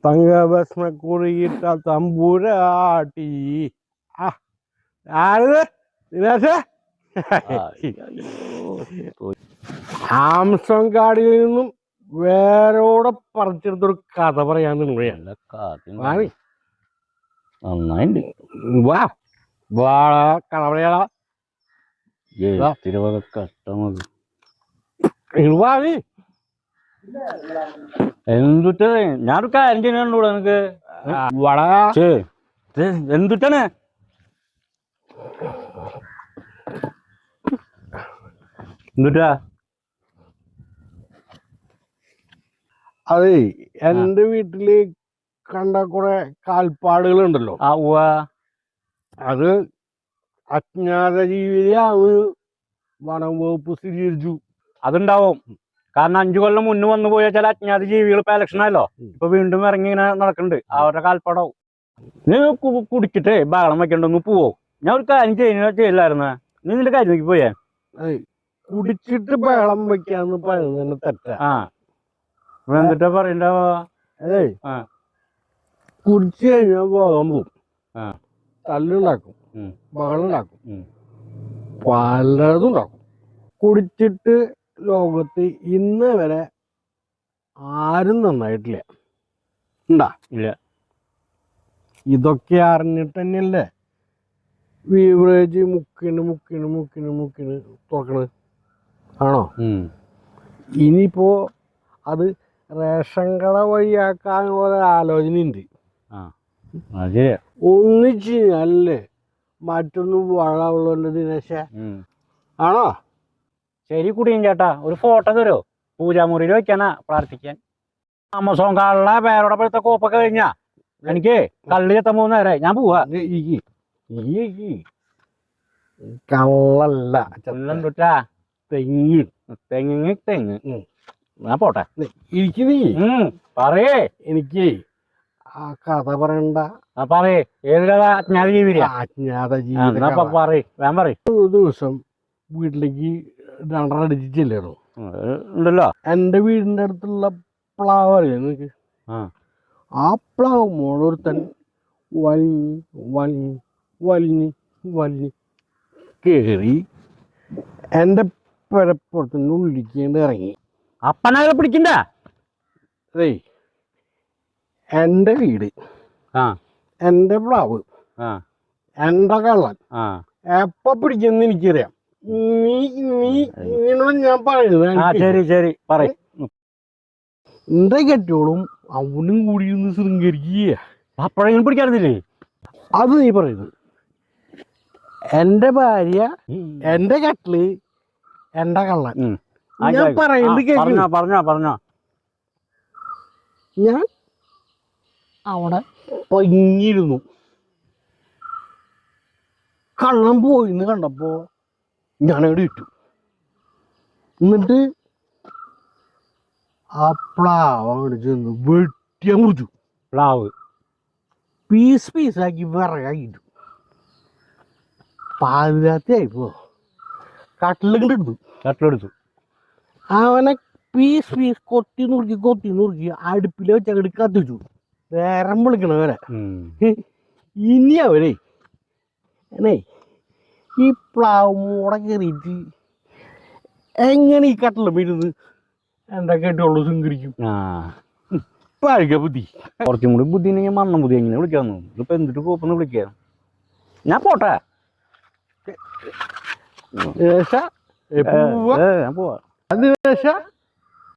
തങ്കഭസ്മ കുറിയിട്ട തമ്പുരാട്ടി. ആരത് ദിനേശേ? ആംസം കാടിൽ നിന്നും വേരോടെ പറിച്ചെടുത്തൊരു കഥ പറയാൻ നന്നായിണ്ട്. വാ വാ കഥ പറയാ. കഷ്ടമത് എന്തുട്ട ഞാനൊരു കാര്യം ചെയ്യാനുള്ളൂ എനിക്ക് എന്തുട്ടാണ് എന്തുട്ടാ? അതെ, എന്റെ വീട്ടില് കണ്ട കുറെ കാൽപ്പാടുകളുണ്ടല്ലോ. അത് അജ്ഞാത ജീവിയാണ് വനം വകുപ്പ് സ്ഥിരീകരിച്ചു. അതുണ്ടാവും. കാരണം 5 കൊല്ലം മുന്നേ വന്നു പോയ ചില അജ്ഞാത ജീവികൾ ഇപ്പൊ ഇലക്ഷനല്ലോ, ഇപ്പൊ വീണ്ടും ഇറങ്ങി ഇങ്ങനെ നടക്കുന്നുണ്ട്. അവരുടെ കാൽപ്പാടാവും. നീ കുടിച്ചിട്ടേ ബഹളം വെക്കണ്ടൊന്ന് പോവോ? ഞാൻ ഒരു കാര്യം ചെയ്യില്ലായിരുന്ന. നീ നിന്റെ കാര്യം നോക്കി പോയാ. കുടിച്ചിട്ട് ബഹളം വെക്കാന്ന് പറയുന്നത് തെറ്റാ. എന്നിട്ടാ പറയണ്ട? അതെ, കുടിച്ചു കഴിഞ്ഞാൽ ബോധം പോവും, തല്ലുണ്ടാക്കും, ബഹളം ഉണ്ടാക്കും, പലതും ഉണ്ടാക്കും. കുടിച്ചിട്ട് ലോകത്ത് ഇന്ന് വരെ ആരും നന്നായിട്ടില്ല. ഉണ്ടാ? ഇല്ല. ഇതൊക്കെ അറിഞ്ഞിട്ട് തന്നെയല്ലേ ബീവറേജ് മുക്കിന് തുറക്കണത്? ആണോ? ഇനിയിപ്പോ അത് റേഷൻ കട വഴിയാക്കാനുള്ള ആലോചനയുണ്ട്. ഒന്നിച്ച് അല്ലേ മറ്റൊന്നും വളമുള്ള ദിനേശ? ആണോ? ശരി കുടിയും ചേട്ടാ, ഒരു ഫോട്ടോ തരുമോ? പൂജാമുറിയിൽ വെക്കാനാ, പ്രാർത്ഥിക്കാൻ. ആമസോൺ കാളിലെ പേരോടെ പോലത്തെ കോപ്പൊക്കെ കഴിഞ്ഞാ എനിക്ക് കള്ളി എത്താൻ പോകുന്ന നേരെ ഞാൻ പോവാ. കള്ളല്ല, തെങ്ങ് തെങ്ങ് തെങ്ങ്. ഞാൻ പോട്ടെ. എനിക്ക് നീ പറയേ. എനിക്ക് ആ കഥ പറയണ്ട. പറയേ. ഏത് കഥ? അജ്ഞാത ജീവി. അജ്ഞാത ജീവി ഞാൻ പറയും. ഒരു ദിവസം വീട്ടിലേക്ക് 2 അടിച്ചില്ലായിരുന്നു ഉണ്ടല്ലോ. എന്റെ വീടിന്റെ അടുത്തുള്ള പ്ലാവ് അറിയാം നിനക്ക്? ആ പ്ലാവ് മോളൊരുത്തൻ വലിഞ്ഞ് കേറി എന്റെ പെരപ്പുറത്തിന്റെ ഉള്ളിക്കേണ്ട ഇറങ്ങി. അപ്പനാകെ പിടിക്കണ്ട. അതേ, എന്റെ വീട്, എന്റെ പ്ലാവ്, എന്റെ കള്ളൻ എപ്പ പിടിക്കുന്ന എനിക്കറിയാം. ഞാൻ പറയുന്നത് എന്റെ കെട്ടോളും അവനും കൂടി ഒന്ന് ശൃംഗരിക്കുക. അപ്പോഴെങ്കിലും പിടിക്കാറില്ലേ? അത് നീ പറയുന്നത്. എന്റെ ഭാര്യ, എന്റെ കട്ടില്, എന്റെ കള്ളൻ. ഞാൻ പറയുന്നത് പറഞ്ഞോ. ഞാൻ അവിടെ പഞ്ഞിരുന്നു. കള്ളം പോയിന്ന് കണ്ടപ്പോ ഞാനവിടെ ഇട്ടു. എന്നിട്ട് ആ പ്ലാവ് അവിടെ ചെന്ന് വെട്ടിയാൻ മുറിച്ചു. പ്ലാവ് പീസാക്കി വിറകായിട്ടു. പാതിരാത്രിയായിപ്പോ കട്ടിലെടുത്തു. അവനെ പീസ് കൊത്തി നുറുക്കി അടുപ്പിൽ വെച്ച് അങ്ങോട്ട് കത്തിച്ചു. നേരം വിളിക്കണവരെ. ഇനി അവരെ ഈ പ്ലാവ് മൂടെ കയറിയിട്ട് എങ്ങനെ ഈ കട്ടിലും ഇരുന്ന് എന്റെ കെട്ടുള്ളൂ ശൃംഗരിക്കും. പഴക ബുദ്ധി. കുറച്ചും കൂടി ബുദ്ധി ഉണ്ടെങ്കിൽ മണ്ണം ബുദ്ധി എങ്ങനെ വിളിക്കാന്ന്. ഇതിപ്പോ എന്തിട്ട് കോപ്പെന്ന് വിളിക്കുക? ഞാൻ പോട്ടെ. ഞാൻ പോവാ.